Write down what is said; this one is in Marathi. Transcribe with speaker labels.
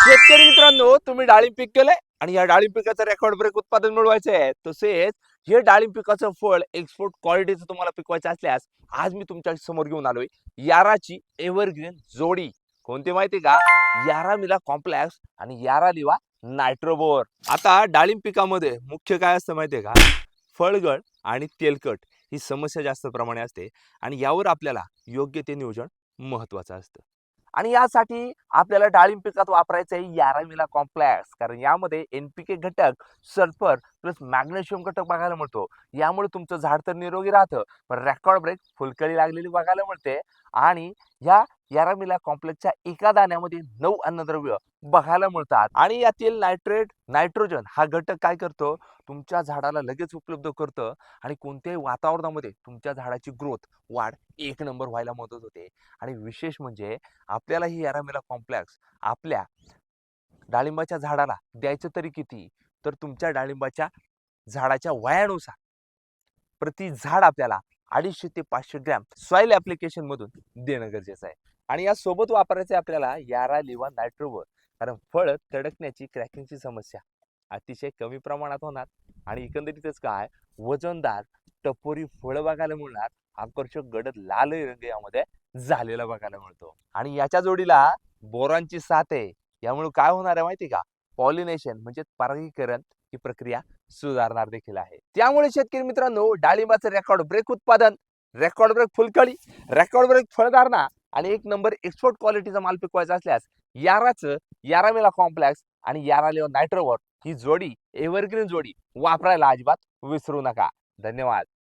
Speaker 1: शेतकरी मित्रांनो, तुम्ही डाळिंब पीक केलंय आणि या डाळिंब पिकाचं रेकॉर्ड ब्रेक उत्पादन मिळवायचं आहे. तसेच हे डाळिंब पिकाचं फळ एक्सपोर्ट क्वालिटीचं तुम्हाला पिकवायचं असल्यास आज मी तुमच्या समोर घेऊन आलोय याराची एव्हरग्रीन जोडी. कोणती माहिती का? यारा मिला कॉम्प्लेक्स आणि यारा लिवा नायट्रोबोर. आता डाळिंब पिकामध्ये मुख्य काय असतं माहितीये का? फळगळ आणि तेलकट ही समस्या जास्त प्रमाणे असते आणि यावर आपल्याला योग्य ते नियोजन महत्वाचं असतं. आणि यासाठी आपल्याला डाळिंब पिकात वापरायचं आहे यारामिला कॉम्प्लेक्स, कारण यामध्ये एनपीके घटक, सल्फर प्लस मॅग्नेशियम घटक बघायला मिळतो. यामुळे तुमचं झाड तर निरोगी राहतं, पण रेकॉर्ड ब्रेक फुलकळी लागलेली बघायला मिळते. आणि ह्या यारामिला कॉम्प्लेक्सच्या एका दाण्यामध्ये 9 अन्नद्रव्य बघायला मिळतात. आणि यातील नायट्रेट नायट्रोजन हा घटक काय करतो, तुमच्या झाडाला लगेच उपलब्ध करतं आणि कोणत्याही वातावरणामध्ये तुमच्या झाडाची ग्रोथ वाढ एक नंबर व्हायला मदत होते. आणि विशेष म्हणजे आपल्याला ही यारामिला कॉम्प्लेक्स आपल्या डाळिंबाच्या झाडाला द्यायचं तरी किती, तर तुमच्या डाळिंबाच्या झाडाच्या वयानुसार प्रति झाड आपल्याला 250 ते 500 ग्रॅम सॉइल ऍप्लिकेशन मधून देणं गरजेचं आहे. आणि या सोबत वापरायचे आपल्याला यारा लिवा नायट्रोवर, कारण फळ तडकण्याची क्रॅकिंगची समस्या अतिशय कमी प्रमाणात होणार आणि एकंदरीतच काय, वजनदार टपोरी फळं बघायला मिळणार. आकर्षक गडद लाल रंग यामध्ये झालेला बघायला मिळतो. आणि याच्या जोडीला बोरांची साथ आहे. यामुळे काय होणार आहे माहिती का? पॉलिनेशन म्हणजे परागीकरण ही प्रक्रिया सुधारणार देखील आहे. त्यामुळे शेतकरी मित्रांनो, डाळिंबाचं रेकॉर्ड ब्रेक उत्पादन, रेकॉर्ड ब्रेक फुलकळी, रेकॉर्ड ब्रेक फळधारणा आणि एक नंबर एक्सपोर्ट क्वालिटीचा माल पिकवायचा असल्यास याराचं यारामिला कॉम्प्लेक्स आणि यारालिओ नायट्रोवर ही जोडी, एव्हरग्रीन जोडी वापरायला अजिबात विसरू नका. धन्यवाद.